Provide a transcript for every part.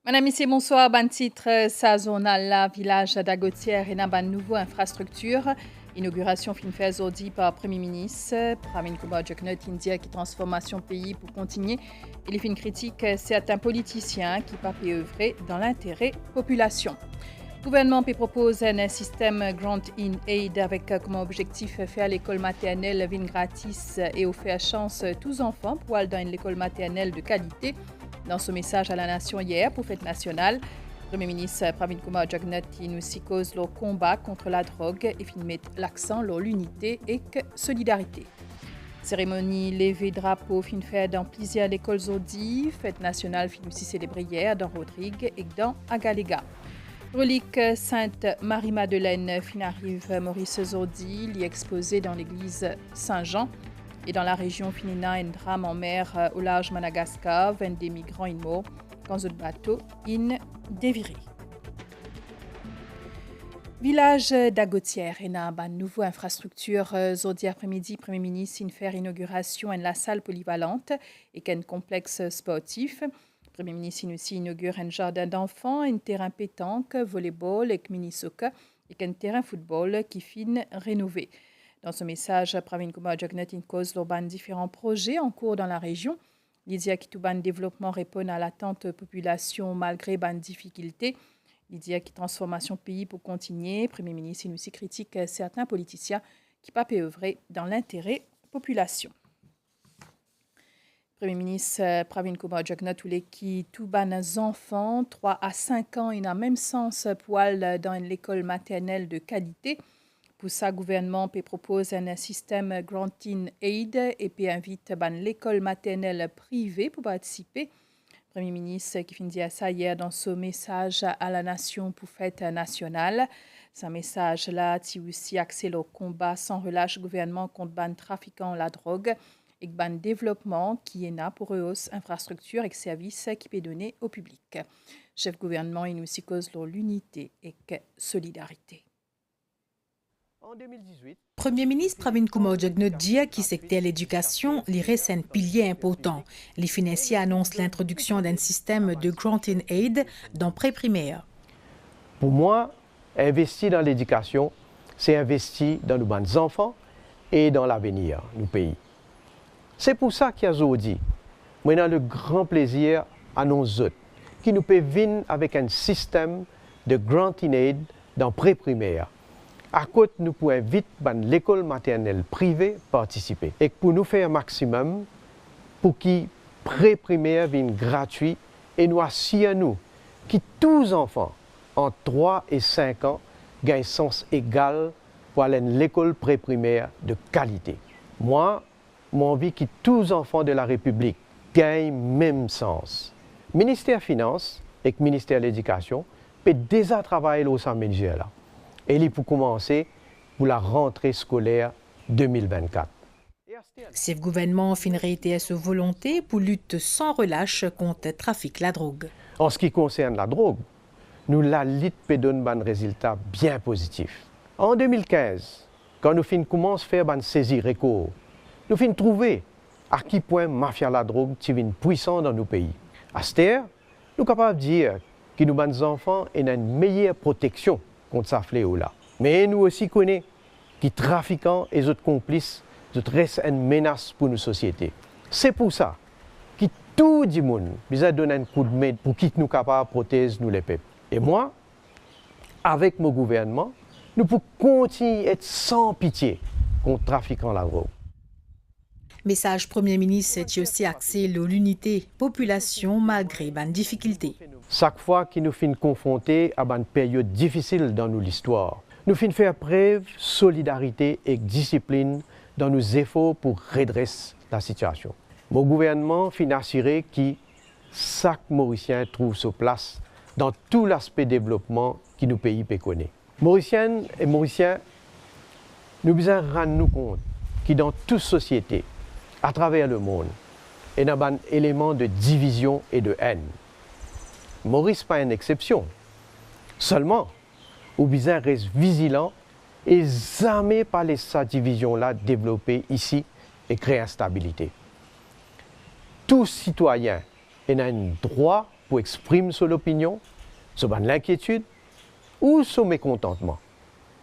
Madame, Messieurs, bonsoir. Ban titre sazonal la village d'Agotière et ban nouveau infrastructure. Inauguration fin fait aujourd'hui par Premier ministre. Pravin Kumar Jagannath India qui transformation pays pour continuer. Et les fins critiques certains politiciens qui pas œuvrer dans l'intérêt population. Le gouvernement propose un système Grant in Aid avec comme objectif faire l'école maternelle vin gratis et offrir chance tous enfants pour aller dans une école maternelle de qualité. Dans son message à la nation hier pour fête nationale, le Premier ministre Pravin Kumar Jagannath nous cause le combat contre la drogue et fin met l'accent sur l'unité et la solidarité. Cérémonie levée drapeau fin fait dans plusieurs écoles aujourd'hui. Fête nationale fin aussi célébrée hier dans Rodrigue et dans Agalega. Relique Sainte Marie-Madeleine fin arrive Maurice Zordi, l'y exposé dans l'église Saint-Jean. Et dans la région Finina, un drame en mer au large Madagascar, 22 migrants in morts quand un bateau in déviré. Village d'Agotière et na ban nouveau infrastructure aujourd'hui après-midi, Premier ministre in faire inauguration en la salle polyvalente et qu'un complexe sportif. Premier ministre aussi inaugure un jardin d'enfants, un terrain pétanque, volleyball et mini-soccer et qu'un terrain football qui fin rénové. Dans ce message, Pravin Kumar Jagannath cause l'urban différents projets en cours dans la région. Lydia qui tout ban développement répond à l'attente population malgré ban difficultés. Lydia qui transformation pays pour continuer. Premier ministre aussi critique certains politiciens qui pas œuvrer dans l'intérêt population. Premier ministre Pravin Kumar Jagannath tous les qui tout ban enfants 3 à 5 ans il a même sens pour aller dans l'école maternelle de qualité. Pour ça, le gouvernement propose un système Grant in Aid et invite l'école maternelle privée pour participer. Le Premier ministre qui finit à ça hier dans son message à la nation pour fête nationale. Ce message-là a aussi axé le combat sans relâche gouvernement contre ban trafiquant la drogue et ban développement qui est là pour hausse infrastructure et services qui peut donner au public. Chef gouvernement, il nous aussi cause l'unité et la solidarité. En 2018, Premier ministre Pravin Kumar Jagannath dit qui secteur l'éducation, les reste un pilier important. Les financiers annoncent l'introduction d'un système de Grant in Aid dans pré-primaire. pour moi, investir dans l'éducation, c'est investir dans nos enfants et dans l'avenir du pays. C'est pour ça qu'aujourd'hui, moi j'ai le grand plaisir à nos autres qui nous peuvent venir avec un système de Grant in Aid dans pré-primaire. À côté, nous pouvons vite l'école maternelle privée participer. Et pour nous faire un maximum, pour que pré-primaire vienne gratuit, et nous assurons que tous les enfants entre 3 et 5 ans gagnent sens égal pour aller à l'école pré-primaire de qualité. Moi, j'ai envie que tous les enfants de la République gagnent le même sens. Le ministère des Finances et le ministère de l'Éducation peut déjà travailler au sein de là. Et il pour commencer pour la rentrée scolaire 2024. Si le gouvernement fin réitère sa volonté pour lutter sans relâche contre le trafic la drogue. En ce qui concerne la drogue, nous la lutte peut donner un résultat bien positif. En 2015, quand nous commençons à faire une saisie recours, nous finissons trouver à quel point la mafia la drogue est puissante dans nos pays. À ce terre, nous sommes capables de dire que nos enfants ont une meilleure protection contre ce fléau-là. Mais nous aussi connaissons que les trafiquants et les autres complices restent une menace pour nos sociétés. C'est pour ça que tout le monde besoin donner un coup de main pour qu'ils nous capables de protéger nous les peuples. Et moi, avec mon gouvernement, nous pouvons continuer à être sans pitié contre les trafiquants de la drogue. Message Premier ministre est aussi axé sur l'unité population malgré les difficultés. Chaque fois que nous sommes confrontés à une période difficile dans notre histoire, nous faisons preuve de solidarité et de discipline dans nos efforts pour redresser la situation. Mon gouvernement finit assuré que chaque Mauricien trouve sa place dans tout l'aspect développement que nos pays peuvent connaître. Mauriciennes et Mauriciens, nous devons rendre compte que dans toute société, à travers le monde, il y a un élément de division et de haine. Maurice n'est pas une exception. Seulement, nous devons rester vigilants et jamais pas laisser cette division-là développer ici et créer instabilité. Tout citoyen Il a un droit pour exprimer son opinion, sur l'inquiétude ou son mécontentement.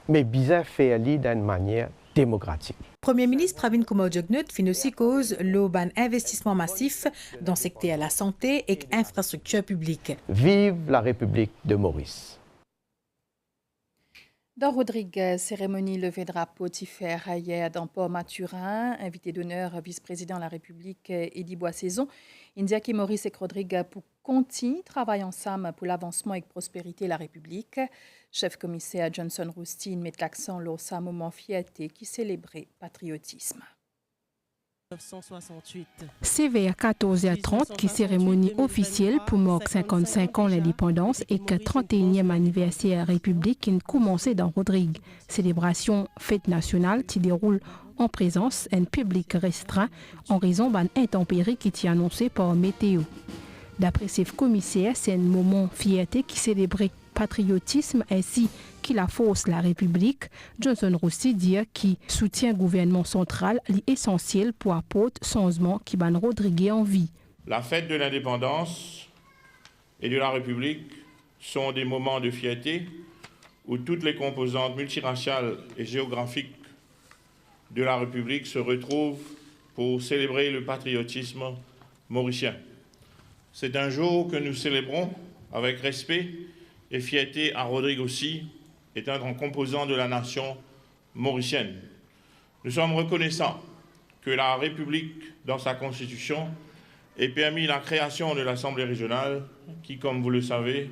Mais bien faire d'une manière démocratique. Premier ministre Pravin Kumar Jugnauth fin aussi cause l'auban investissement massif dans le secteur de la santé et infrastructures publiques. Vive la République de Maurice. Dans Rodrigue, cérémonie levée drapeau Tiffer hier dans Port-Maturin, invité d'honneur vice-président de la République Edi Boissaison. India qui Maurice et Rodrigue pour continuer travailler ensemble pour l'avancement et la prospérité de la République. Chef commissaire Johnson Roustin met l'accent sur ce moment fierté qui célébrait patriotisme. C'est vers 14h30 qui cérémonie officielle pour marquer 55 ans l'indépendance et que 31e anniversaire République qui commençait dans Rodrigue. Célébration fête nationale qui déroule en présence d'un public restreint en raison d'un intempérie qui est annoncé par météo. D'après ce commissaire, c'est un moment fierté qui célébrait patriotisme ainsi que la force de la République. Johnson Roussi dit qui soutient le gouvernement central l'essentiel pour apporter changement qui ban Rodrigue en vie. La fête de l'indépendance et de la République sont des moments de fierté où toutes les composantes multiraciales et géographiques de la République se retrouvent pour célébrer le patriotisme mauricien. C'est un jour que nous célébrons avec respect et fierté à Rodrigue aussi, étant un composant de la nation mauricienne. Nous sommes reconnaissants que la République, dans sa constitution, ait permis la création de l'Assemblée régionale qui, comme vous le savez,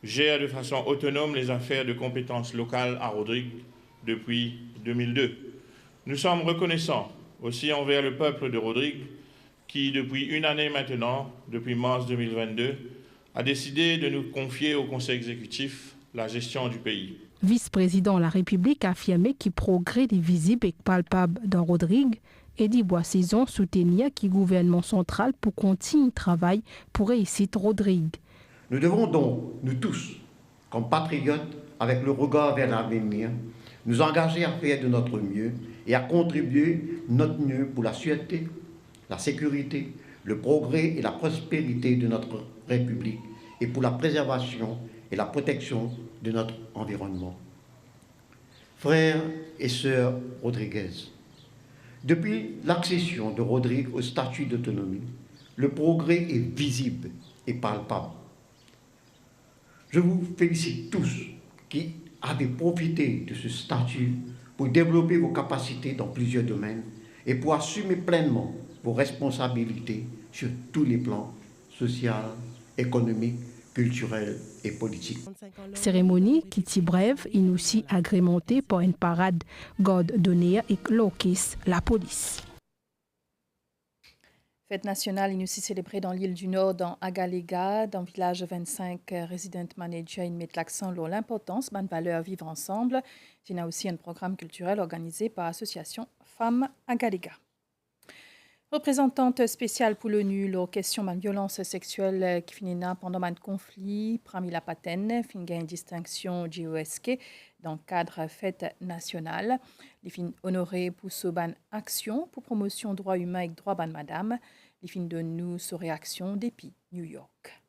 gère de façon autonome les affaires de compétences locales à Rodrigue depuis 2002. Nous sommes reconnaissants aussi envers le peuple de Rodrigue qui, depuis une année maintenant, depuis mars 2022, a décidé de nous confier au Conseil exécutif la gestion du pays. Vice-président de la République a affirmé qu'il progrès est visible et palpable dans Rodrigue et dit Boissaison soutenir que le gouvernement central pour continuer le travail pour réussir Rodrigue. Nous devons donc, nous tous, comme patriotes, avec le regard vers l'avenir, nous engager à faire de notre mieux et à contribuer notre mieux pour la sûreté, la sécurité, le progrès et la prospérité de notre République et pour la préservation et la protection de notre environnement. Frères et sœurs Rodriguez, depuis l'accession de Rodrigue au statut d'autonomie, le progrès est visible et palpable. Je vous félicite tous qui avez profité de ce statut pour développer vos capacités dans plusieurs domaines et pour assumer pleinement vos responsabilités sur tous les plans social, économique, culturel et politique. Cérémonie qui est brève et aussi agrémentée par une parade garde d'honneur et l'orchestre la police. Fête nationale est aussi célébrée dans l'île du Nord, dans Agalega, dans le village 25 Resident Manager. Ils mettent l'accent sur l'importance de valeurs vivre ensemble. Il y a aussi un programme culturel organisé par l'association Femmes Agalega. Représentante spéciale pour l'ONU, la question de la violence sexuelle qui finit pendant un conflit, parmi la patène, fin gagne distinction GOSK dans le cadre fête nationale. Les fins honorés pour ce ban action pour promotion droits humains et droits ban madame. Les fins de nous sur réaction depuis New York.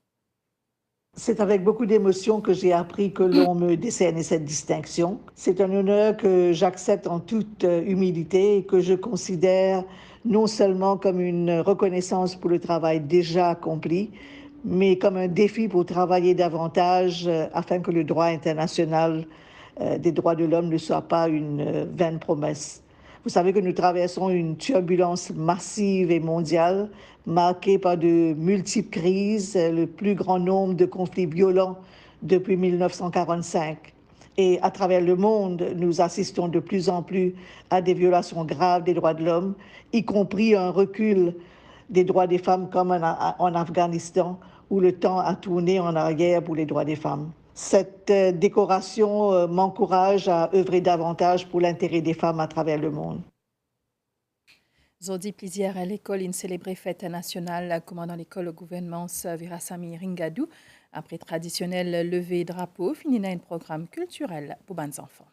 C'est avec beaucoup d'émotion que j'ai appris que l'on me décernait cette distinction. C'est un honneur que j'accepte en toute humilité et que je considère non seulement comme une reconnaissance pour le travail déjà accompli, mais comme un défi pour travailler davantage afin que le droit international des droits de l'homme ne soit pas une vaine promesse. Vous savez que nous traversons une turbulence massive et mondiale, marquée par de multiples crises, le plus grand nombre de conflits violents depuis 1945. Et à travers le monde, nous assistons de plus en plus à des violations graves des droits de l'homme, y compris un recul des droits des femmes comme en Afghanistan, où le temps a tourné en arrière pour les droits des femmes. Cette décoration m'encourage à œuvrer davantage pour l'intérêt des femmes à travers le monde. Zodi plaisir à l'école, une célébrée fête nationale, commandant l'école au gouvernement Virasamy Ringadou. Après traditionnel lever drapeau, finit un programme culturel pour les enfants.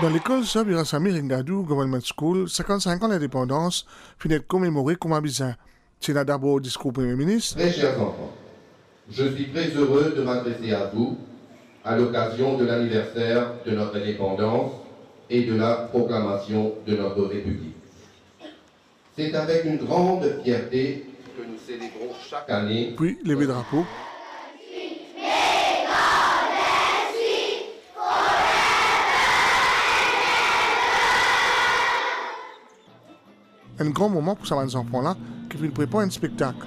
Dans l'école Sabirasami Ringadou Government School, 55 ans d'indépendance finit d'être commémoré comme un bizarre. C'est là d'abord au discours Premier ministre. Très chers enfants, je suis très heureux de m'adresser à vous à l'occasion de l'anniversaire de notre indépendance et de la proclamation de notre République. C'est avec une grande fierté que nous célébrons chaque année. Puis, lever le drapeau. Un grand moment pour ces enfants-là qui veulent préparer un spectacle.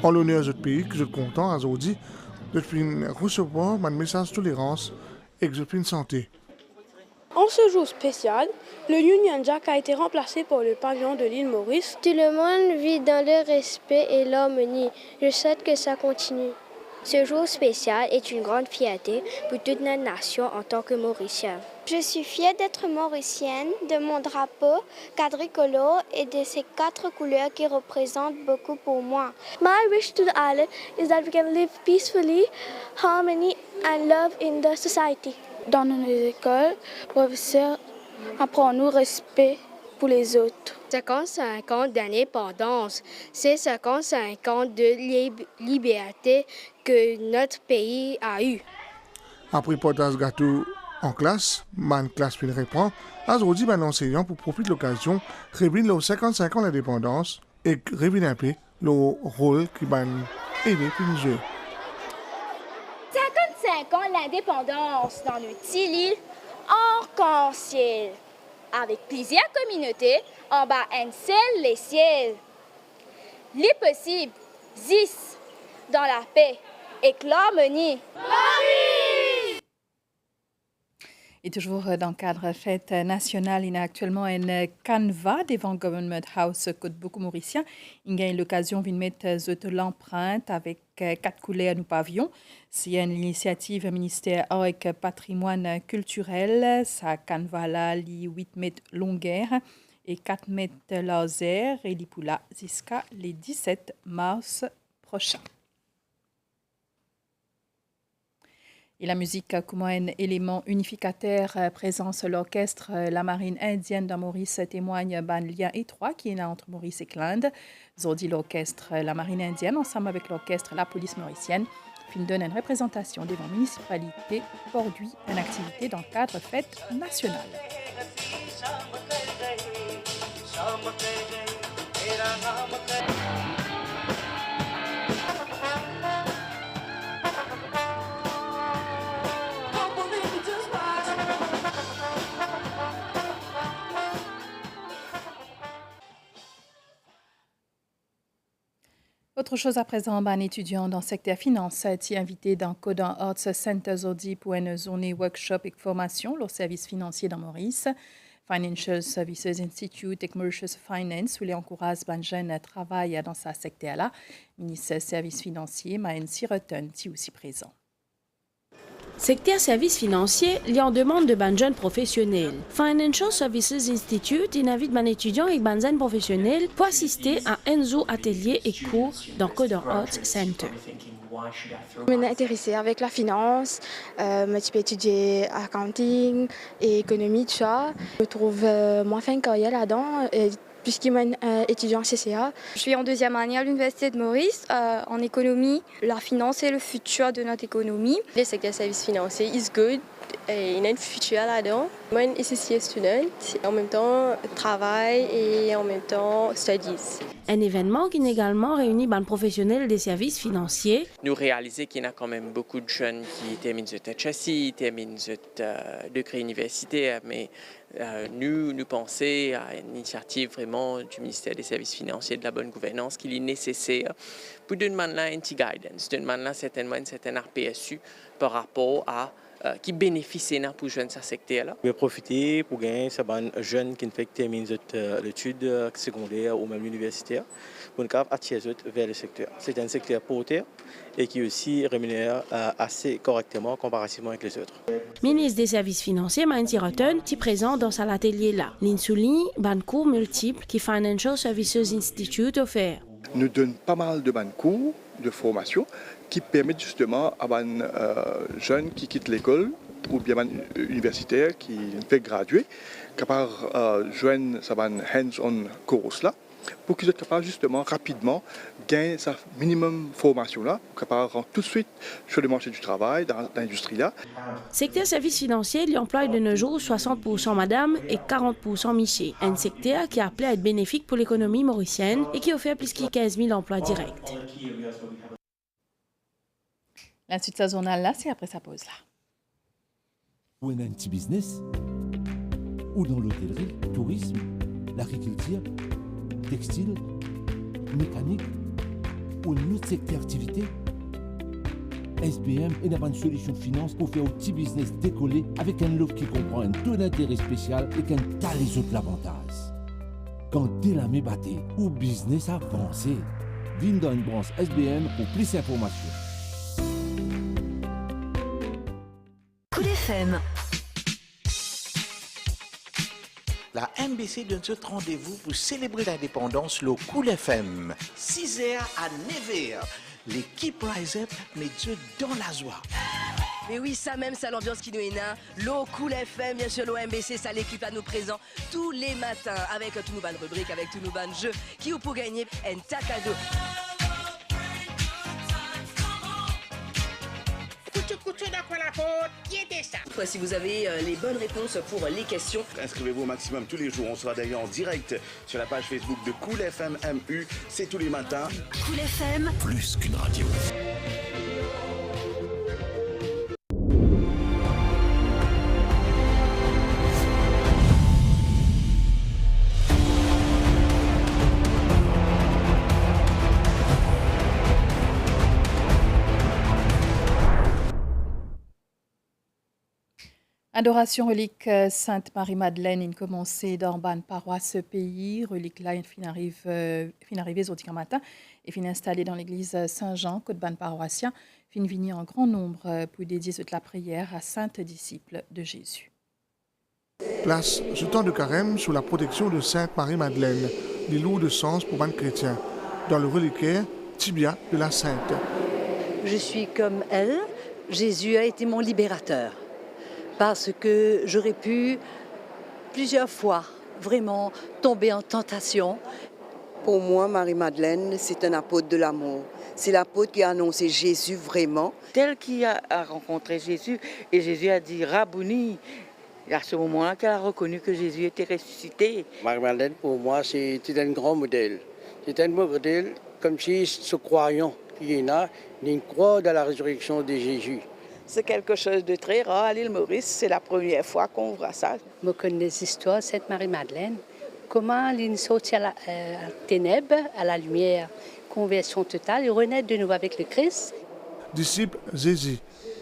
En l'honneur de notre pays, que je suis content, à Zodi, de recevoir mon message de tolérance et que je suis santé. En ce jour spécial, le Union Jack a été remplacé par le pavillon de l'île Maurice. Tout le monde vit dans le respect et l'harmonie. Je souhaite que ça continue. Ce jour spécial est une grande fierté pour toute notre nation en tant que Mauriciens. Je suis fière d'être mauricienne, de mon drapeau quadricolore et de ces 4 couleurs qui représentent beaucoup pour moi. My wish to the island is that we can live peacefully, harmony and love in the society. Dans nos écoles, professeurs apprennent-nous respect pour les autres. 55 ans d'indépendance, c'est 55 ans de liberté que notre pays a eu. Après portage gâteau en classe, ma classe puis reprend. Aujourd'hui, mon enseignant pour profiter de l'occasion, révèle les 55 ans d'indépendance et révèle un peu le rôle qui va aider pour nous jouer. 55 ans d'indépendance dans notre petite île arc-en-ciel. Avec plusieurs communautés en bas un ciel les ciels. Les possibles, 10 dans la paix et l'harmonie. Et toujours dans le cadre fête nationale, il y a actuellement un canevas devant Government House Côte beaucoup mauricien. Il y a l'occasion de mettre l'empreinte avec 4 couleurs nous pavillons. C'est une initiative ministère avec patrimoine culturel. Ça canevas là, 8 mètres longueur et 4 mètres laser et il là jusqu'à le 17 mars prochain. Et la musique comme un élément unificateur présence l'orchestre La Marine indienne de Maurice témoigne d'un lien étroit qui est là entre Maurice et l'Inde. Aujourd'hui, l'orchestre La Marine indienne, ensemble avec l'orchestre La Police mauricienne, donne une représentation devant la municipalité produit une activité dans le cadre fête nationale. Autre chose à présent, un étudiant dans le secteur finance est invité dans Codan Arts Center Zodi pour une journée workshop et formation au service financier dans Maurice. Financial Services Institute et Commercial Finance, où les encourage les jeunes à travailler dans ce secteur-là. Ministre services financiers, Maën Siroton, est aussi présent. Secteur services financiers, il y a en demande de ban jeunes professionnels. Financial Services Institute invite ban étudiants et ban jeunes professionnels pour assister à Enzo atelier et cours dans Codan Arts Center. Je suis intéressée avec la finance, je peux étudier accounting et économie, tout ça. Je trouve moi faire une carrière là-dedans. Puisqu'il m'a étudiant en CCA. Je suis en 2e année à l'Université de Maurice en économie. La finance est le futur de notre économie. Le secteur services financiers is good et il y a un futur là-dedans. Moi, je suis associée student, en même temps travail et en même temps studies. Un événement qui également réunit les professionnels des services financiers. Nous réalisons qu'il y a quand même beaucoup de jeunes qui terminent cette châssis, terminent cette degré universitaire, mais nous pensons à une initiative vraiment du ministère des Services financiers et de la bonne gouvernance qu'il est nécessaire pour donner un petit guidance, donner certainement une certaine RPSU par rapport à qui bénéficient pour joindre ce secteur-là. Je vais profiter pour gagner ces jeunes qui terminent l'étude secondaire ou même universitaire pour attirer vers le secteur. C'est un secteur porteur et qui aussi rémunère assez correctement comparativement avec les autres. Ministre des Services financiers, Manti Rotten, est présent dans cet atelier-là. Il souligne les cours multiples que Financial Services Institute offert. Nous donnons pas mal de cours de formation qui permettent justement à des jeunes qui quittent l'école ou bien des universitaires qui veulent graduer, capables de joindre ces hands-on courses-là pour qu'ils soient capables justement rapidement gagner sa minimum formation-là, capables de rentrer tout de suite sur le marché du travail, dans l'industrie-là. Secteur services financiers, il emploie de nos jours 60% madame et 40% miché. Un secteur qui est appelé à être bénéfique pour l'économie mauricienne et qui offre plus de 15 000 emplois directs. L'insuite saisonnale, là, c'est après sa pause, là. Ou un petit business, ou dans l'hôtellerie, tourisme, l'agriculture, textile, mécanique, ou un autre secteur d'activité, SBM est une solution finance pour faire un petit business décoller avec un lot qui comprend un taux d'intérêt spécial et qu'un tas les autres l'avantage. Quand t'es la mébattée ou business avancé, viens dans une branche SBM pour plus d'informations. Cool FM. La MBC donne ce rendez-vous pour célébrer l'indépendance, le Cool FM. 6h à 9h. L'équipe Rise Up met Dieu dans la joie. Mais oui, ça même, c'est l'ambiance qui nous est là. L'eau Cool FM, bien sûr, l'OMBC, ça l'équipe à nous présent tous les matins avec tous nos bonnes rubriques, avec tous nos bonnes jeux qui vous pour gagner un cadeau. Si vous avez les bonnes réponses pour les questions, inscrivez-vous au maximum tous les jours. On sera d'ailleurs en direct sur la page Facebook de Cool FM MU. C'est tous les matins. Cool FM, plus qu'une radio. Adoration relique Sainte-Marie-Madeleine, une commencée dans ban paroisse pays. Relique là, fin arrivée aujourd'hui matin et fin installée dans l'église Saint-Jean, côte ban paroissien, fin venir en grand nombre pour dédier toute la prière à sainte disciple de Jésus. Place ce temps de carême sous la protection de Sainte-Marie-Madeleine, des lourds de sens pour ban chrétien, dans le reliquaire Tibia de la Sainte. Je suis comme elle, Jésus a été mon libérateur. Parce que j'aurais pu plusieurs fois vraiment tomber en tentation. Pour moi, Marie-Madeleine, c'est un apôtre de l'amour. C'est l'apôtre qui a annoncé Jésus vraiment. Tel qui a rencontré Jésus, et Jésus a dit « Rabouni ». Et à ce moment-là qu'elle a reconnu que Jésus était ressuscité. Marie-Madeleine, pour moi, c'est un grand modèle. C'est un modèle comme si ce croyant qui est là, il croit dans la résurrection de Jésus. C'est quelque chose de très rare à l'île Maurice. C'est la première fois qu'on voit ça. Je connais les histoires de Sainte Marie-Madeleine. Comment elle sortit à la ténèbres, à la lumière, conversion totale et renaître de nouveau avec le Christ. Disciple Jésus,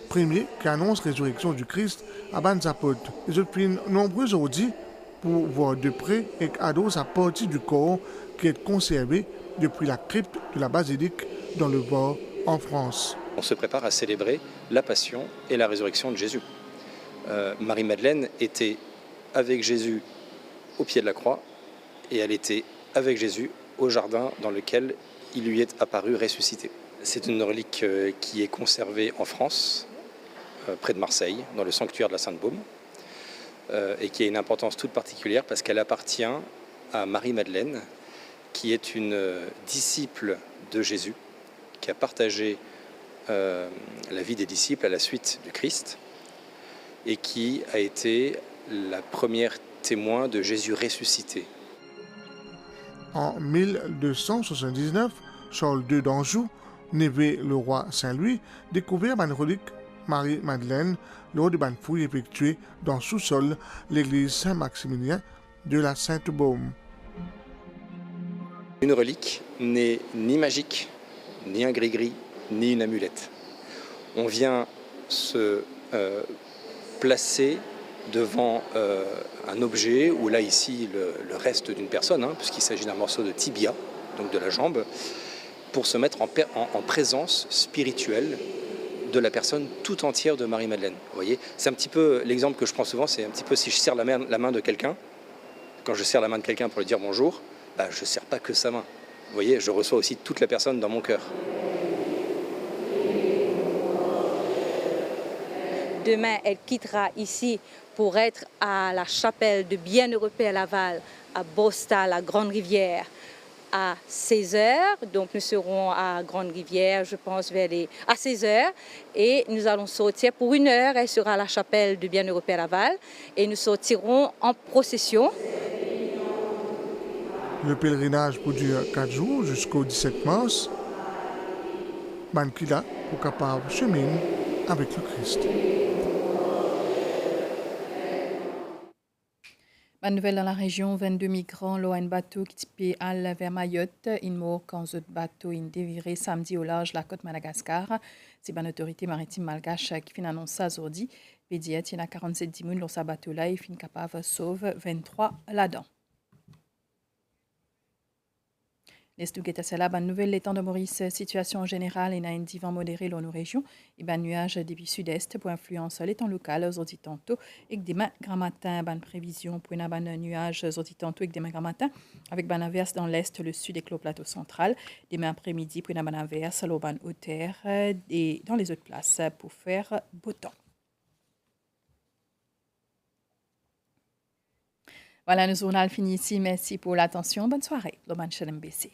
premier qui annonce la résurrection du Christ à ban apôtres. Ils ont pris nombreux audits pour voir de près et adorer sa partie du corps qui est conservée depuis la crypte de la basilique dans le Var en France. On se prépare à célébrer la passion et la résurrection de Jésus. Marie-Madeleine était avec Jésus au pied de la croix et elle était avec Jésus au jardin dans lequel il lui est apparu ressuscité. C'est une relique qui est conservée en France, près de Marseille, dans le sanctuaire de la Sainte-Baume, et qui a une importance toute particulière parce qu'elle appartient à Marie-Madeleine, qui est une disciple de Jésus, qui a partagé la vie des disciples à la suite du Christ et qui a été la première témoin de Jésus ressuscité. En 1279, Charles II d'Anjou, né le roi Saint-Louis, découvert une relique Marie-Madeleine lors de une fouille effectuée dans le sous-sol l'église Saint-Maximilien de la Sainte-Baume. Une relique n'est ni magique, ni un gris-gris, ni une amulette. On vient se placé devant un objet, ou là ici le reste d'une personne, puisqu'il s'agit d'un morceau de tibia, donc de la jambe, pour se mettre en présence spirituelle de la personne tout entière de Marie-Madeleine. Vous voyez, c'est un petit peu l'exemple que je prends souvent, c'est un petit peu si je serre la main de quelqu'un, quand je serre la main de quelqu'un pour lui dire bonjour, je ne serre pas que sa main. Vous voyez, je reçois aussi toute la personne dans mon cœur. Demain, elle quittera ici pour être à la chapelle de Bienheureux Père Laval, à Bosta, la Grande-Rivière, à 16h. Donc nous serons à Grande-Rivière, je pense, à 16h. Et nous allons sortir pour 1 heure. Elle sera à la chapelle de Bienheureux Père Laval. Et nous sortirons en procession. Le pèlerinage pour durer 4 jours jusqu'au 17 mars. Mankila pour capable cheminer avec le Christ. Bonne nouvelle dans la région, 22 migrants l'ont un bateau qui type al vers Mayotte. Ils mort quand ce bateau est déviré samedi au large de la côte Madagascar. C'est une autorité maritime malgache qui fin annonce ça aujourd'hui. Pédiat, il y a 47 dimoun dans ce bateau-là et fin capable de sauver 23 là-dedans. Bonne nouvelle, l'étang de Maurice, situation en général, il y a un divan modéré dans nos régions. Et ben nuage début sud-est pour influence l'étang local, aujourd'hui tantôt, et que demain grand matin, bonne prévision pour une bonne nuage aujourd'hui tantôt et que demain grand matin, avec bonne averse dans l'est, le sud et le plateau central. Demain après-midi pour une bonne averse, le bonne hauteur et dans les autres places pour faire beau temps. Voilà, le journal finit ici. Merci pour l'attention. Bonne soirée. Le Manchel MBC.